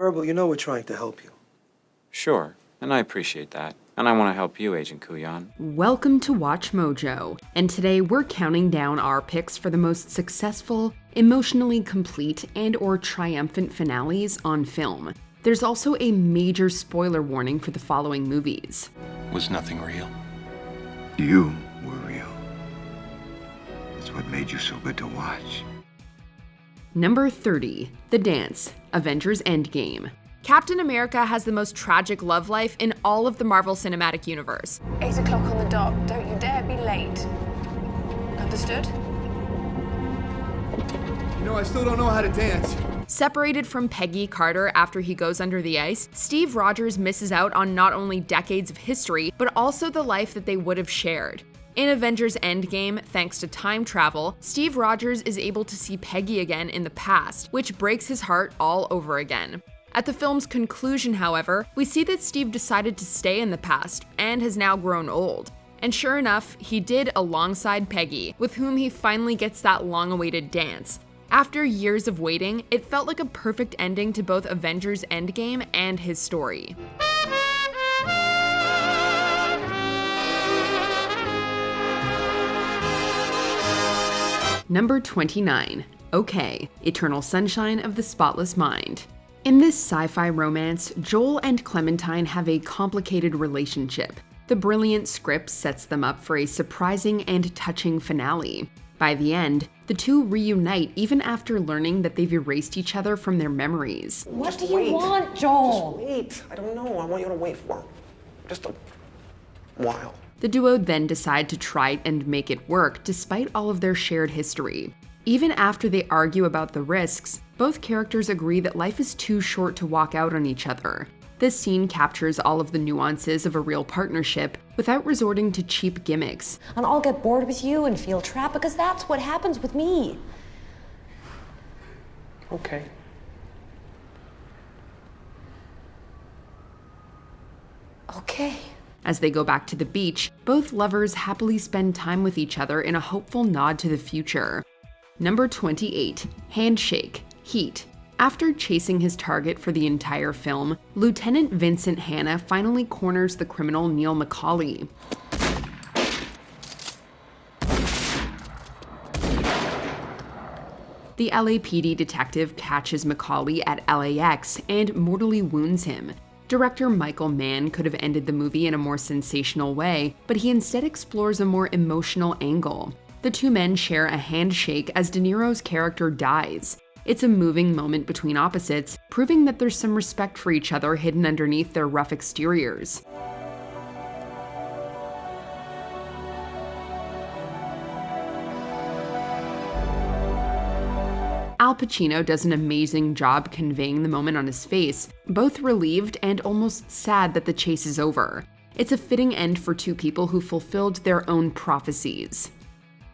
Verbal, you know we're trying to help you. Sure, and I appreciate that. And I want to help you, Agent Kuyan. Welcome to Watch Mojo, and today we're counting down our picks for the most successful, emotionally complete, and/or triumphant finales on film. There's also a major spoiler warning for the following movies. Was nothing real? You were real. That's what made you so good to watch. Number 30, The Dance, Avengers Endgame. Captain America has the most tragic love life in all of the Marvel Cinematic Universe. 8 o'clock on the dot. Don't you dare be late. Understood? You know, I still don't know how to dance. Separated from Peggy Carter after he goes under the ice, Steve Rogers misses out on not only decades of history, but also the life that they would have shared. In Avengers Endgame, thanks to time travel, Steve Rogers is able to see Peggy again in the past, which breaks his heart all over again. At the film's conclusion, however, we see that Steve decided to stay in the past and has now grown old. And sure enough, he did alongside Peggy, with whom he finally gets that long-awaited dance. After years of waiting, it felt like a perfect ending to both Avengers Endgame and his story. Number 29, Okay, Eternal Sunshine of the Spotless Mind. In this sci-fi romance, Joel and Clementine have a complicated relationship. The brilliant script sets them up for a surprising and touching finale. By the end, the two reunite even after learning that they've erased each other from their memories. What do you want, Joel? Just wait. I don't know. I want you to wait for just a while. The duo then decide to try and make it work despite all of their shared history. Even after they argue about the risks, both characters agree that life is too short to walk out on each other. This scene captures all of the nuances of a real partnership without resorting to cheap gimmicks. And I'll get bored with you and feel trapped because that's what happens with me. Okay. Okay. As they go back to the beach, both lovers happily spend time with each other in a hopeful nod to the future. Number 28, Handshake Heat. After chasing his target for the entire film, Lieutenant Vincent Hanna finally corners the criminal Neil McCauley. The LAPD detective catches McCauley at LAX and mortally wounds him. Director Michael Mann could have ended the movie in a more sensational way, but he instead explores a more emotional angle. The two men share a handshake as De Niro's character dies. It's a moving moment between opposites, proving that there's some respect for each other hidden underneath their rough exteriors. Al Pacino does an amazing job conveying the moment on his face, both relieved and almost sad that the chase is over. It's a fitting end for two people who fulfilled their own prophecies.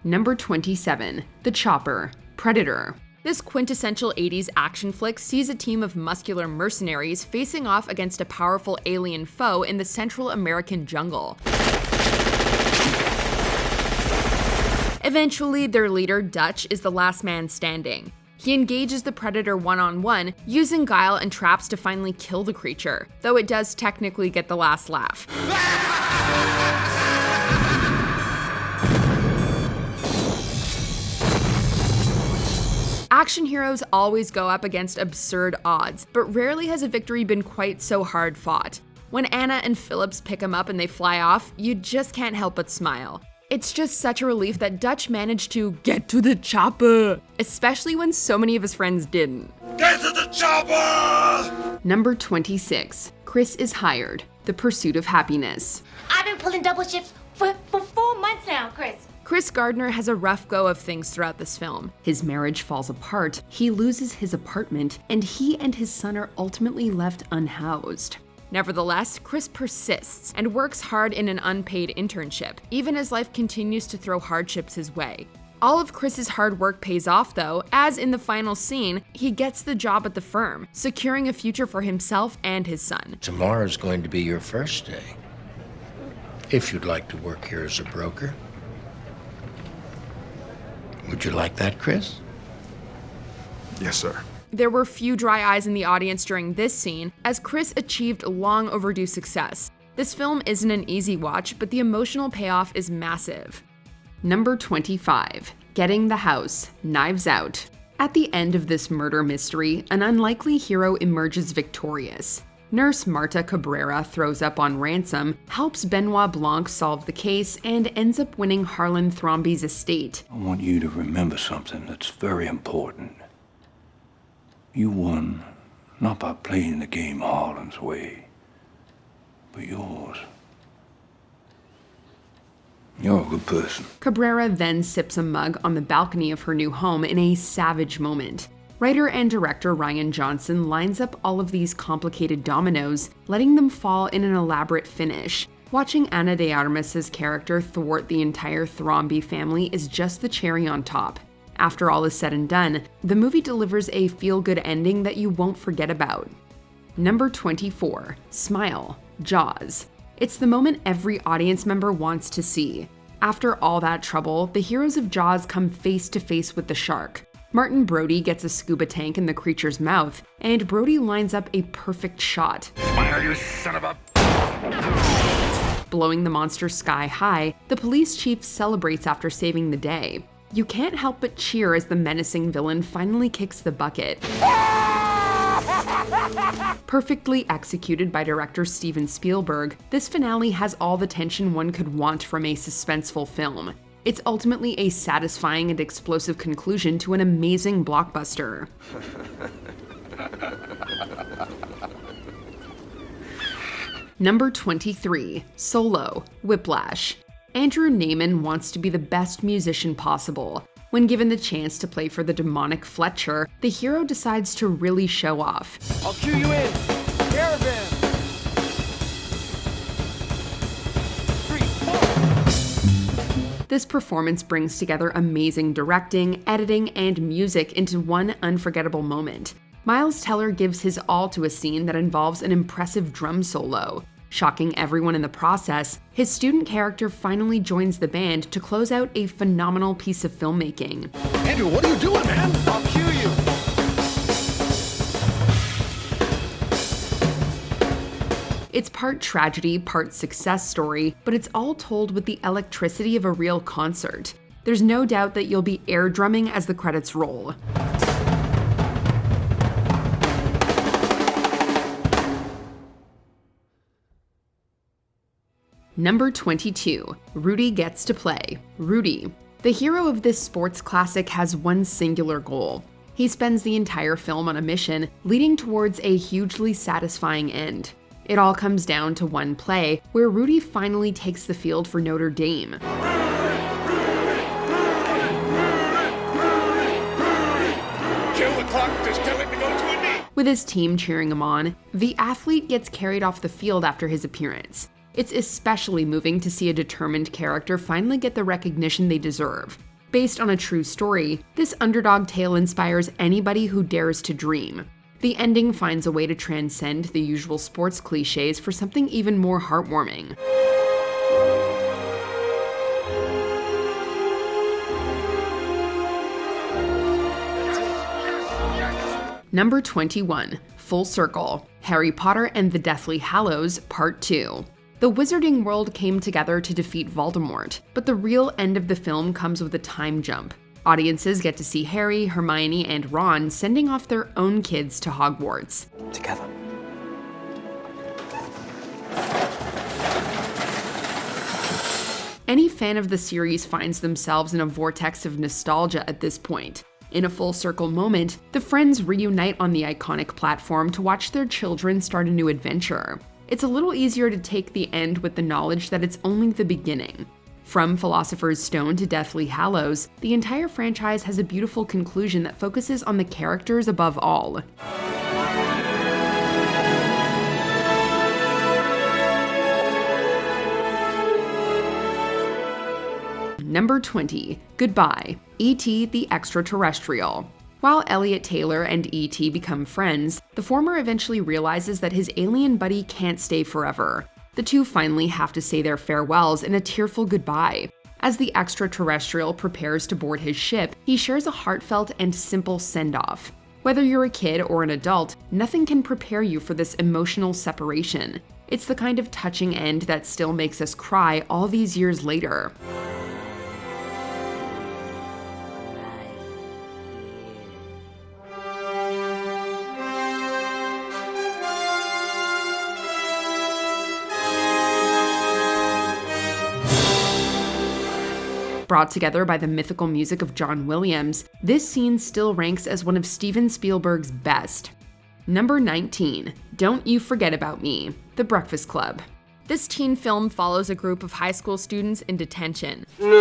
Number 27, The Chopper, Predator. This quintessential 80s action flick sees a team of muscular mercenaries facing off against a powerful alien foe in the Central American jungle. Eventually, their leader, Dutch, is the last man standing. He engages the Predator one-on-one, using guile and traps to finally kill the creature, though it does technically get the last laugh. Action heroes always go up against absurd odds, but rarely has a victory been quite so hard fought. When Anna and Phillips pick him up and they fly off, you just can't help but smile. It's just such a relief that Dutch managed to get to the chopper, especially when so many of his friends didn't. Get to the chopper! Number 26, Chris is Hired, The Pursuit of Happiness. I've been pulling double shifts for 4 months now, Chris. Chris Gardner has a rough go of things throughout this film. His marriage falls apart, he loses his apartment, and he and his son are ultimately left unhoused. Nevertheless, Chris persists and works hard in an unpaid internship, even as life continues to throw hardships his way. All of Chris's hard work pays off though, as in the final scene, he gets the job at the firm, securing a future for himself and his son. Tomorrow's going to be your first day. If you'd like to work here as a broker. Would you like that, Chris? Yes, sir. There were few dry eyes in the audience during this scene, as Chris achieved long overdue success. This film isn't an easy watch, but the emotional payoff is massive. Number 25. Getting the House, Knives Out. At the end of this murder mystery, an unlikely hero emerges victorious. Nurse Marta Cabrera throws up on ransom, helps Benoit Blanc solve the case, and ends up winning Harlan Thrombey's estate. I want you to remember something that's very important. You won not by playing the game Harlan's way, but yours. You're a good person. Cabrera then sips a mug on the balcony of her new home in a savage moment. Writer and director Rian Johnson lines up all of these complicated dominoes, letting them fall in an elaborate finish. Watching Ana de Armas's character thwart the entire Thrombey family is just the cherry on top. After all is said and done, the movie delivers a feel-good ending that you won't forget about. Number 24. Smile. Jaws. It's the moment every audience member wants to see. After all that trouble, the heroes of Jaws come face to face with the shark. Martin Brody gets a scuba tank in the creature's mouth, and Brody lines up a perfect shot. Smile, you son of a... Blowing the monster sky high, the police chief celebrates after saving the day. You can't help but cheer as the menacing villain finally kicks the bucket. Perfectly executed by director Steven Spielberg, this finale has all the tension one could want from a suspenseful film. It's ultimately a satisfying and explosive conclusion to an amazing blockbuster. Number 23. Solo. Whiplash. Andrew Naiman wants to be the best musician possible. When given the chance to play for the demonic Fletcher, the hero decides to really show off. I'll cue you in. Caravan. 3, 4. This performance brings together amazing directing, editing, and music into one unforgettable moment. Miles Teller gives his all to a scene that involves an impressive drum solo. Shocking everyone in the process, his student character finally joins the band to close out a phenomenal piece of filmmaking. Andrew, what are you doing, man? I'll cue you. It's part tragedy, part success story, but it's all told with the electricity of a real concert. There's no doubt that you'll be air drumming as the credits roll. Number 22. Rudy gets to play. Rudy. The hero of this sports classic has one singular goal. He spends the entire film on a mission, leading towards a hugely satisfying end. It all comes down to one play, where Rudy finally takes the field for Notre Dame. Kill the clock, just tell it to go to a knee. With his team cheering him on, the athlete gets carried off the field after his appearance. It's especially moving to see a determined character finally get the recognition they deserve. Based on a true story, this underdog tale inspires anybody who dares to dream. The ending finds a way to transcend the usual sports cliches for something even more heartwarming. Number 21. Full Circle. Harry Potter and the Deathly Hallows, Part 2. The wizarding world came together to defeat Voldemort, but the real end of the film comes with a time jump. Audiences get to see Harry, Hermione, and Ron sending off their own kids to Hogwarts. Together. Any fan of the series finds themselves in a vortex of nostalgia at this point. In a full circle moment, the friends reunite on the iconic platform to watch their children start a new adventure. It's a little easier to take the end with the knowledge that it's only the beginning. From Philosopher's Stone to Deathly Hallows, the entire franchise has a beautiful conclusion that focuses on the characters above all. Number 20. Goodbye. E.T. the Extraterrestrial. While Elliot Taylor and E.T. become friends, the former eventually realizes that his alien buddy can't stay forever. The two finally have to say their farewells in a tearful goodbye. As the extraterrestrial prepares to board his ship, he shares a heartfelt and simple send-off. Whether you're a kid or an adult, nothing can prepare you for this emotional separation. It's the kind of touching end that still makes us cry all these years later. Brought together by the mythical music of John Williams, this scene still ranks as one of Steven Spielberg's best. Number 19, Don't You Forget About Me, The Breakfast Club. This teen film follows a group of high school students in detention. Can't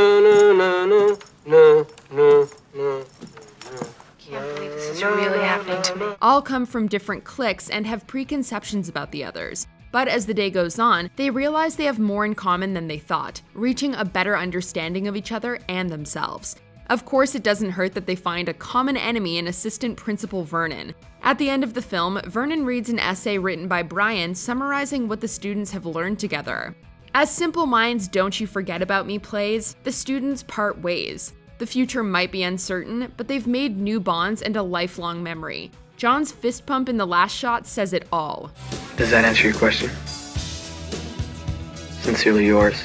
believe this is really happening to me. All come from different cliques and have preconceptions about the others. But as the day goes on, they realize they have more in common than they thought, reaching a better understanding of each other and themselves. Of course, it doesn't hurt that they find a common enemy in assistant principal Vernon. At the end of the film, Vernon reads an essay written by Brian summarizing what the students have learned together. As Simple Minds' Don't You Forget About Me plays, the students part ways. The future might be uncertain, but they've made new bonds and a lifelong memory. John's fist pump in the last shot says it all. Does that answer your question? Sincerely yours,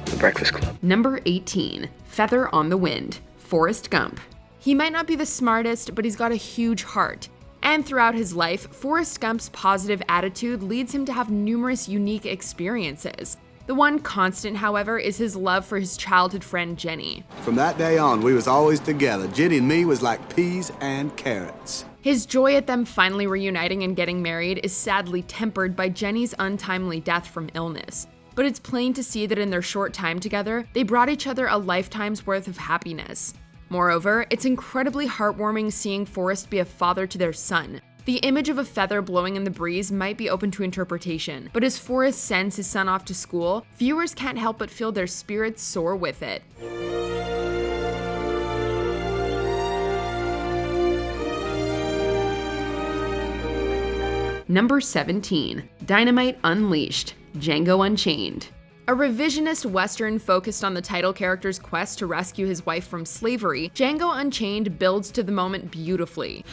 The Breakfast Club. Number 18, Feather on the Wind, Forrest Gump. He might not be the smartest, but he's got a huge heart. And throughout his life, Forrest Gump's positive attitude leads him to have numerous unique experiences. The one constant, however, is his love for his childhood friend Jenny. From that day on, we was always together. Jenny and me was like peas and carrots. His joy at them finally reuniting and getting married is sadly tempered by Jenny's untimely death from illness. But it's plain to see that in their short time together, they brought each other a lifetime's worth of happiness. Moreover, it's incredibly heartwarming seeing Forrest be a father to their son. The image of a feather blowing in the breeze might be open to interpretation, but as Forrest sends his son off to school, viewers can't help but feel their spirits soar with it. Number 17, Dynamite Unleashed, Django Unchained. A revisionist Western focused on the title character's quest to rescue his wife from slavery, Django Unchained builds to the moment beautifully.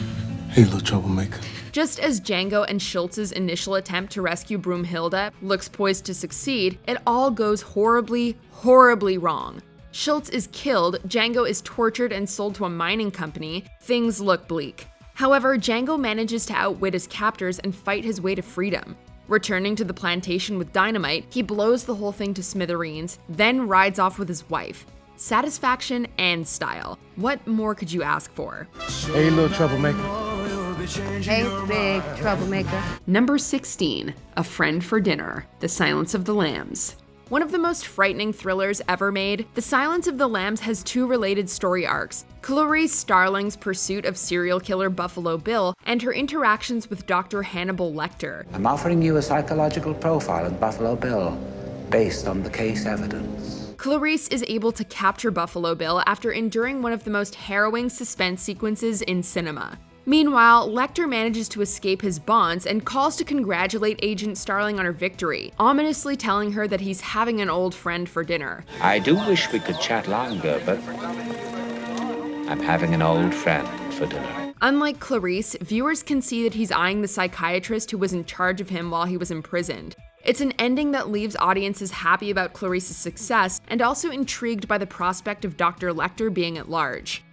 Hey, little troublemaker. Just as Django and Schultz's initial attempt to rescue Broomhilda looks poised to succeed, it all goes horribly, horribly wrong. Schultz is killed, Django is tortured and sold to a mining company, things look bleak. However, Django manages to outwit his captors and fight his way to freedom. Returning to the plantation with dynamite, he blows the whole thing to smithereens, then rides off with his wife. Satisfaction and style. What more could you ask for? Hey, little troublemaker. Hey, big troublemaker. Number 16, A Friend for Dinner, The Silence of the Lambs. One of the most frightening thrillers ever made, The Silence of the Lambs has two related story arcs: Clarice Starling's pursuit of serial killer Buffalo Bill and her interactions with Dr. Hannibal Lecter. I'm offering you a psychological profile of Buffalo Bill based on the case evidence. Clarice is able to capture Buffalo Bill after enduring one of the most harrowing suspense sequences in cinema. Meanwhile, Lecter manages to escape his bonds and calls to congratulate Agent Starling on her victory, ominously telling her that he's having an old friend for dinner. I do wish we could chat longer, but I'm having an old friend for dinner. Unlike Clarice, viewers can see that he's eyeing the psychiatrist who was in charge of him while he was imprisoned. It's an ending that leaves audiences happy about Clarice's success and also intrigued by the prospect of Dr. Lecter being at large.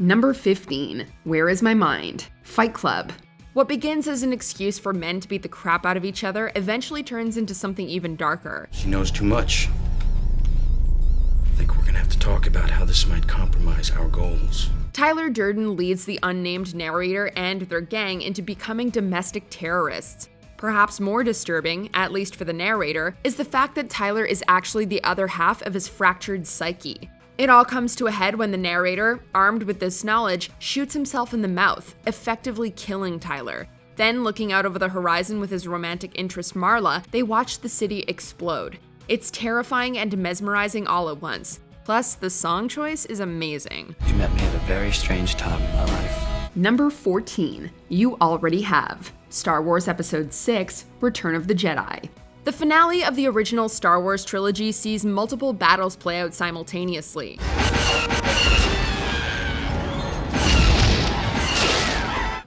Number 15, Where Is My Mind? Fight Club. What begins as an excuse for men to beat the crap out of each other eventually turns into something even darker. She knows too much. I think we're gonna have to talk about how this might compromise our goals. Tyler Durden leads the unnamed narrator and their gang into becoming domestic terrorists. Perhaps more disturbing, at least for the narrator, is the fact that Tyler is actually the other half of his fractured psyche. It all comes to a head when the narrator, armed with this knowledge, shoots himself in the mouth, effectively killing Tyler. Then, looking out over the horizon with his romantic interest Marla, they watch the city explode. It's terrifying and mesmerizing all at once. Plus, the song choice is amazing. You met me at a very strange time in my life. Number 14, You Already Have. Star Wars Episode 6, Return of the Jedi. The finale of the original Star Wars trilogy sees multiple battles play out simultaneously.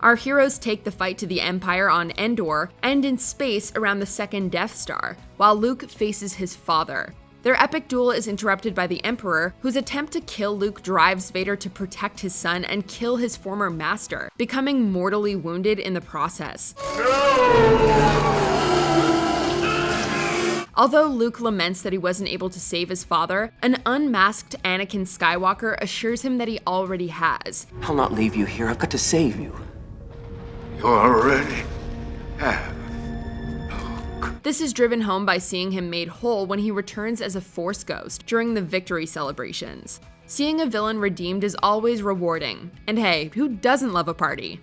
Our heroes take the fight to the Empire on Endor and in space around the second Death Star, while Luke faces his father. Their epic duel is interrupted by the Emperor, whose attempt to kill Luke drives Vader to protect his son and kill his former master, becoming mortally wounded in the process. Although Luke laments that he wasn't able to save his father, an unmasked Anakin Skywalker assures him that he already has. I'll not leave you here. I've got to save you. You already have. This is driven home by seeing him made whole when he returns as a Force ghost during the victory celebrations. Seeing a villain redeemed is always rewarding, and hey, who doesn't love a party?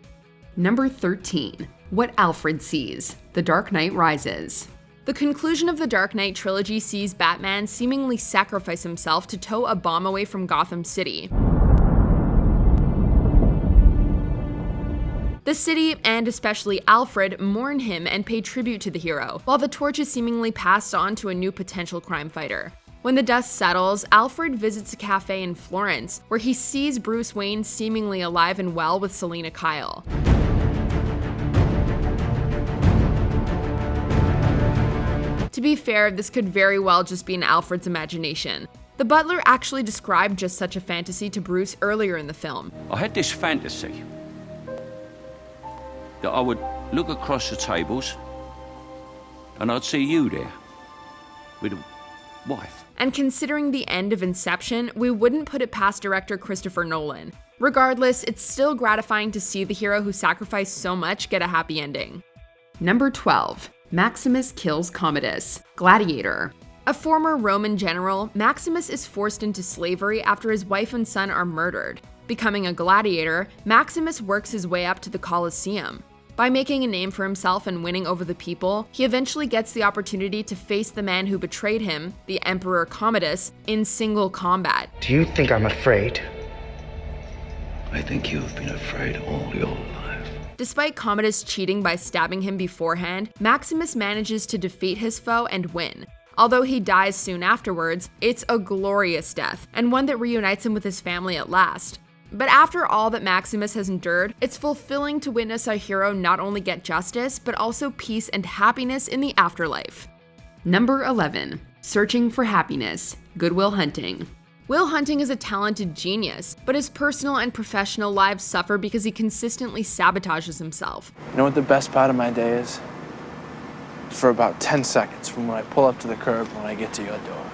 Number 13. What Alfred Sees. The Dark Knight Rises. The conclusion of the Dark Knight trilogy sees Batman seemingly sacrifice himself to tow a bomb away from Gotham City. The city, and especially Alfred, mourn him and pay tribute to the hero, while the torch is seemingly passed on to a new potential crime fighter. When the dust settles, Alfred visits a cafe in Florence, where he sees Bruce Wayne seemingly alive and well with Selina Kyle. To be fair, this could very well just be in Alfred's imagination. The butler actually described just such a fantasy to Bruce earlier in the film. I had this fantasy that I would look across the tables and I'd see you there with a wife. And considering the end of Inception, we wouldn't put it past director Christopher Nolan. Regardless, it's still gratifying to see the hero who sacrificed so much get a happy ending. Number 12. Maximus kills Commodus. Gladiator. A former Roman general, Maximus is forced into slavery after his wife and son are murdered. Becoming a gladiator, Maximus works his way up to the Colosseum. By making a name for himself and winning over the people, he eventually gets the opportunity to face the man who betrayed him, the Emperor Commodus, in single combat. Do you think I'm afraid? I think you've been afraid all your life. Despite Commodus cheating by stabbing him beforehand, Maximus manages to defeat his foe and win. Although he dies soon afterwards, it's a glorious death, and one that reunites him with his family at last. But after all that Maximus has endured, it's fulfilling to witness a hero not only get justice, but also peace and happiness in the afterlife. Number 11. Searching for Happiness. Good Will Hunting. Will Hunting is a talented genius, but his personal and professional lives suffer because he consistently sabotages himself. You know what the best part of my day is? For about 10 seconds from when I pull up to the curb when I get to your door.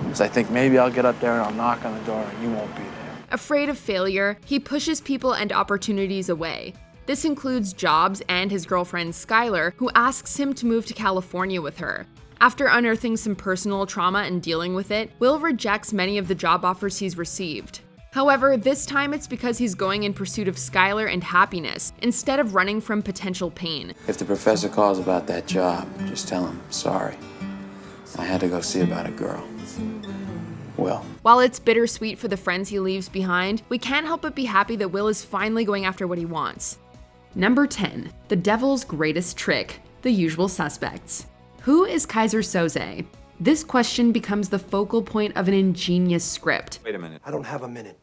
Because I think maybe I'll get up there and I'll knock on the door and you won't be there. Afraid of failure, he pushes people and opportunities away. This includes jobs and his girlfriend Skylar, who asks him to move to California with her. After unearthing some personal trauma and dealing with it, Will rejects many of the job offers he's received. However, this time it's because he's going in pursuit of Skylar and happiness, instead of running from potential pain. If the professor calls about that job, just tell him, sorry. I had to go see about a girl. Will. While it's bittersweet for the friends he leaves behind, we can't help but be happy that Will is finally going after what he wants. Number 10. The Devil's Greatest Trick. The Usual Suspects. Who is Kaiser Soze? This question becomes the focal point of an ingenious script. Wait a minute. I don't have a minute.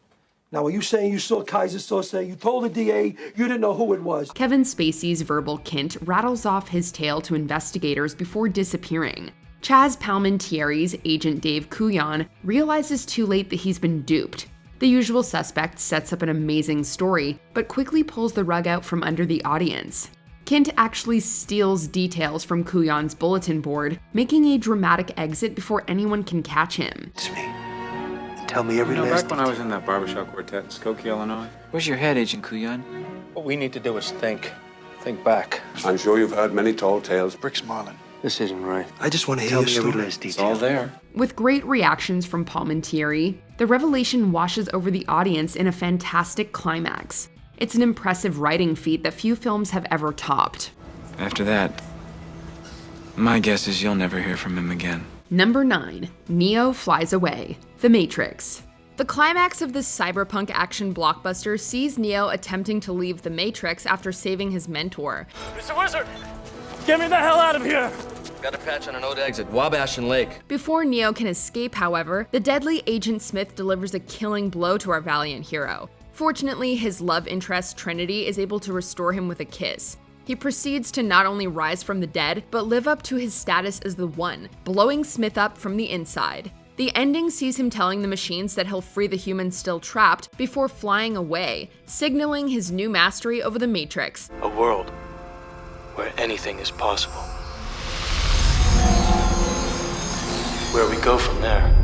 Now, are you saying you saw Kaiser Soze? You told the DA you didn't know who it was? Kevin Spacey's verbal Kint rattles off his tale to investigators before disappearing. Chaz Palmintier's agent Dave Kuyan realizes too late that he's been duped. The Usual Suspect sets up an amazing story, but quickly pulls the rug out from under the audience. Kint actually steals details from Kuyan's bulletin board, making a dramatic exit before anyone can catch him. It's me. Tell me every last back when I was in that barbershop quartet in Skokie, Illinois? Where's your head, Agent Kuyan? What we need to do is think. Think back. I'm sure you've heard many tall tales. Bricks Marlin. This isn't right. I just want to hear your Tell me every story. last It's detail. all there. With great reactions from Palminteri, the revelation washes over the audience in a fantastic climax. It's an impressive writing feat that few films have ever topped. After that, my guess is you'll never hear from him again. Number 9. Neo Flies Away. The Matrix. The climax of this cyberpunk action blockbuster sees Neo attempting to leave the Matrix after saving his mentor. Mr. Wizard, get me the hell out of here! Got a patch on an old exit, Wabash and Lake. Before Neo can escape, however, the deadly Agent Smith delivers a killing blow to our valiant hero. Fortunately, his love interest Trinity is able to restore him with a kiss. He proceeds to not only rise from the dead, but live up to his status as the One, blowing Smith up from the inside. The ending sees him telling the machines that he'll free the humans still trapped before flying away, signaling his new mastery over the Matrix. A world where anything is possible. Where we go from there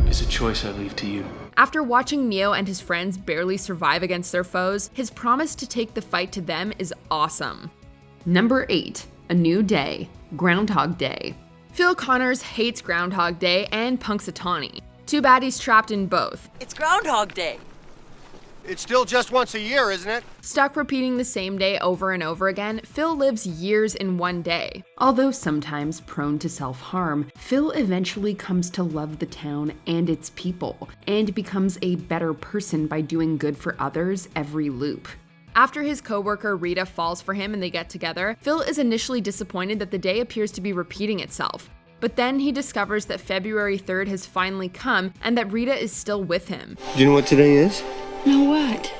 is a choice I leave to you. After watching Neo and his friends barely survive against their foes, his promise to take the fight to them is awesome. Number 8. A New Day. Groundhog Day. Phil Connors hates Groundhog Day and Punxsutawney. Too bad he's trapped in both. It's Groundhog Day. It's still just once a year, isn't it? Stuck repeating the same day over and over again, Phil lives years in one day. Although sometimes prone to self-harm, Phil eventually comes to love the town and its people, and becomes a better person by doing good for others every loop. After his coworker Rita falls for him and they get together, Phil is initially disappointed that the day appears to be repeating itself. But then he discovers that February 3rd has finally come and that Rita is still with him. Do you know what today is? No, what?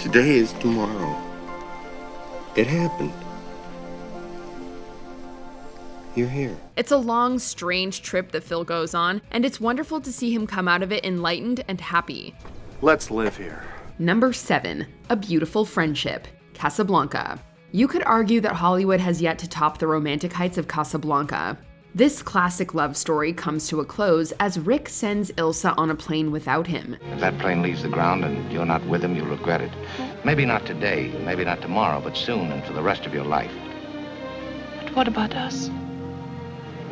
Today is tomorrow. It happened. You're here. It's a long, strange trip that Phil goes on, and it's wonderful to see him come out of it enlightened and happy. Let's live here. Number 7. A Beautiful Friendship. Casablanca. You could argue that Hollywood has yet to top the romantic heights of Casablanca. This classic love story comes to a close as Rick sends Ilsa on a plane without him. If that plane leaves the ground and you're not with him, you'll regret it. Maybe not today, maybe not tomorrow, but soon and for the rest of your life. But what about us?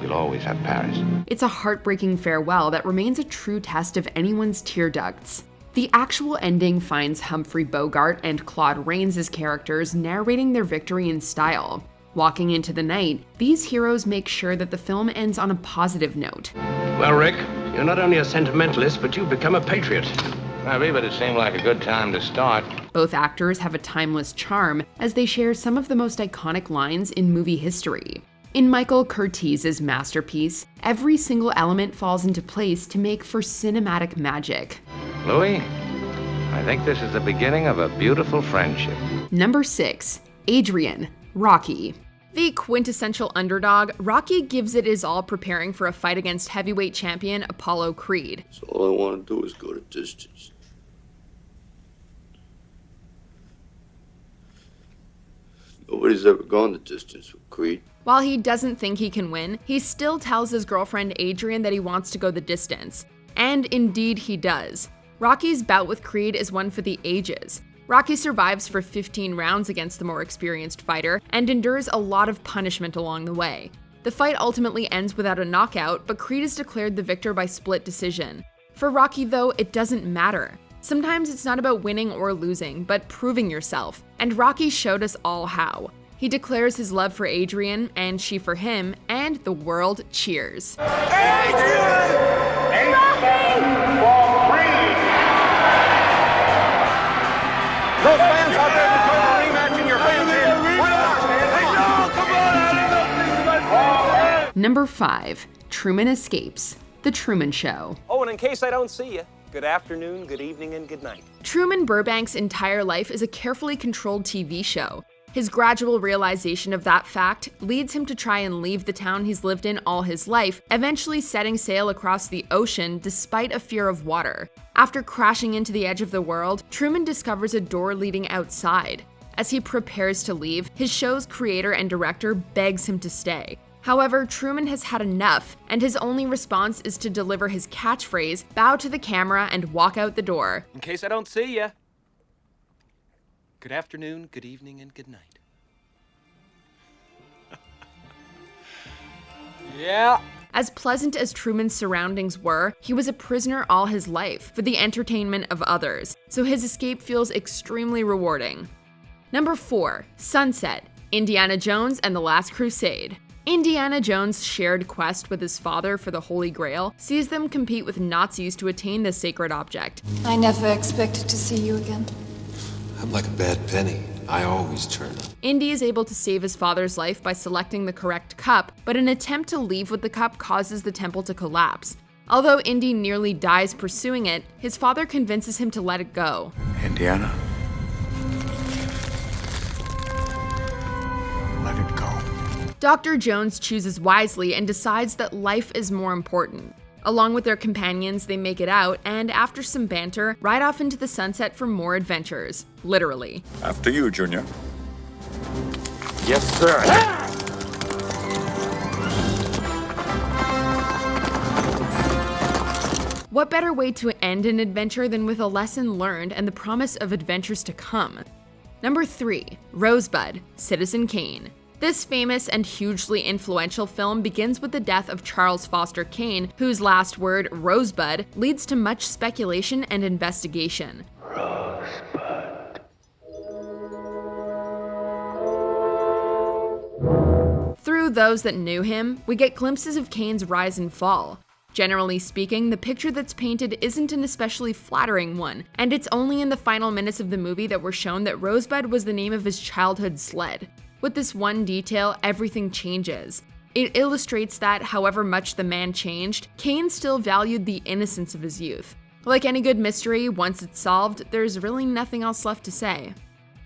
We'll always have Paris. It's a heartbreaking farewell that remains a true test of anyone's tear ducts. The actual ending finds Humphrey Bogart and Claude Rains' characters narrating their victory in style. Walking into the night, these heroes make sure that the film ends on a positive note. Well, Rick, you're not only a sentimentalist, but you've become a patriot. Maybe, but it seemed like a good time to start. Both actors have a timeless charm as they share some of the most iconic lines in movie history. In Michael Curtiz's masterpiece, every single element falls into place to make for cinematic magic. Louis, I think this is the beginning of a beautiful friendship. Number 6. Adrian. Rocky. The quintessential underdog, Rocky gives it his all preparing for a fight against heavyweight champion Apollo Creed. So all I want to do is go the distance. Nobody's ever gone the distance with Creed. While he doesn't think he can win, he still tells his girlfriend Adrian that he wants to go the distance. And indeed he does. Rocky's bout with Creed is one for the ages. Rocky survives for 15 rounds against the more experienced fighter and endures a lot of punishment along the way. The fight ultimately ends without a knockout, but Creed is declared the victor by split decision. For Rocky though, it doesn't matter. Sometimes it's not about winning or losing, but proving yourself, and Rocky showed us all how. He declares his love for Adrian, and she for him, and the world cheers. Those fans out there declare a rematch in your fans here. Why not? Come on, Number 5. Truman Escapes. The Truman Show. Oh, and in case I don't see you, good afternoon, good evening, and good night. Truman Burbank's entire life is a carefully controlled TV show. His gradual realization of that fact leads him to try and leave the town he's lived in all his life, eventually setting sail across the ocean despite a fear of water. After crashing into the edge of the world, Truman discovers a door leading outside. As he prepares to leave, his show's creator and director begs him to stay. However, Truman has had enough, and his only response is to deliver his catchphrase, bow to the camera, and walk out the door. In case I don't see you, good afternoon, good evening, and good night. Yeah. As pleasant as Truman's surroundings were, he was a prisoner all his life for the entertainment of others, so his escape feels extremely rewarding. Number 4. Sunset. Indiana Jones and the Last Crusade. Indiana Jones' shared quest with his father for the Holy Grail sees them compete with Nazis to attain this sacred object. I never expected to see you again. I'm like a bad penny. I always turn up. Indy is able to save his father's life by selecting the correct cup, but an attempt to leave with the cup causes the temple to collapse. Although Indy nearly dies pursuing it, his father convinces him to let it go. Indiana, let it go. Dr. Jones chooses wisely and decides that life is more important. Along with their companions, they make it out, and after some banter, ride off into the sunset for more adventures. Literally. After you, Junior. Yes, sir. What better way to end an adventure than with a lesson learned and the promise of adventures to come? Number 3. Rosebud, Citizen Kane. This famous and hugely influential film begins with the death of Charles Foster Kane, whose last word, Rosebud, leads to much speculation and investigation. Rosebud. Through those that knew him, we get glimpses of Kane's rise and fall. Generally speaking, the picture that's painted isn't an especially flattering one, and it's only in the final minutes of the movie that we're shown that Rosebud was the name of his childhood sled. With this one detail, everything changes. It illustrates that, however much the man changed, Kane still valued the innocence of his youth. Like any good mystery, once it's solved, there's really nothing else left to say.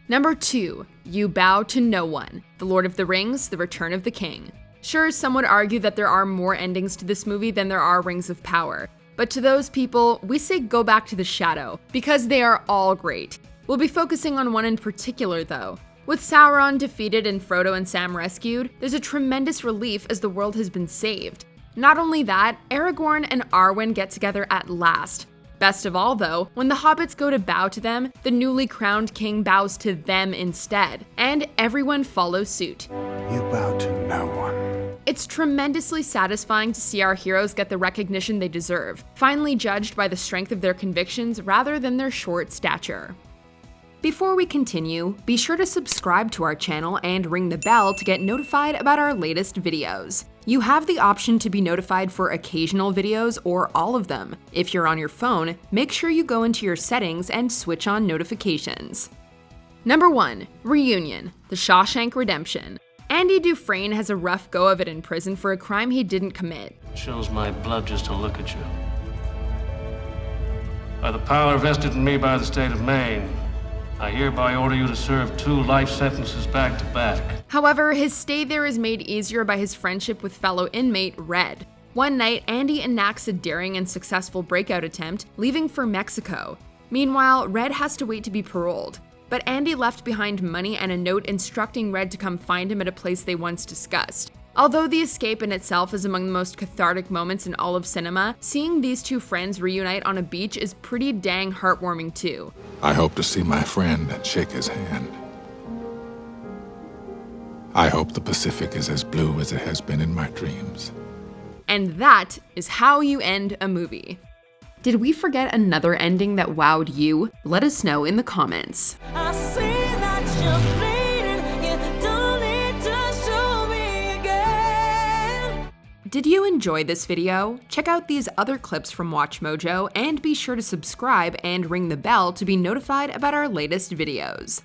Number 2. You Bow to No One, The Lord of the Rings, The Return of the King. Sure, some would argue that there are more endings to this movie than there are Rings of Power, but to those people, we say go back to the shadow, because they are all great. We'll be focusing on one in particular though. With Sauron defeated and Frodo and Sam rescued, there's a tremendous relief as the world has been saved. Not only that, Aragorn and Arwen get together at last. Best of all though, when the hobbits go to bow to them, the newly crowned king bows to them instead, and everyone follows suit. You bow to no one. It's tremendously satisfying to see our heroes get the recognition they deserve, finally judged by the strength of their convictions rather than their short stature. Before we continue, be sure to subscribe to our channel and ring the bell to get notified about our latest videos. You have the option to be notified for occasional videos or all of them. If you're on your phone, make sure you go into your settings and switch on notifications. Number 1. Reunion, The Shawshank Redemption. Andy Dufresne has a rough go of it in prison for a crime he didn't commit. It chills my blood just to look at you. By the power vested in me by the state of Maine, I hereby order you to serve 2 life sentences back to back. However, his stay there is made easier by his friendship with fellow inmate Red. One night, Andy enacts a daring and successful breakout attempt, leaving for Mexico. Meanwhile, Red has to wait to be paroled. But Andy left behind money and a note instructing Red to come find him at a place they once discussed. Although the escape in itself is among the most cathartic moments in all of cinema, seeing these two friends reunite on a beach is pretty dang heartwarming too. I hope to see my friend and shake his hand. I hope the Pacific is as blue as it has been in my dreams. And that is how you end a movie. Did we forget another ending that wowed you? Let us know in the comments. I see that you're bleeding, you don't need to show me again. Did you enjoy this video? Check out these other clips from WatchMojo and be sure to subscribe and ring the bell to be notified about our latest videos.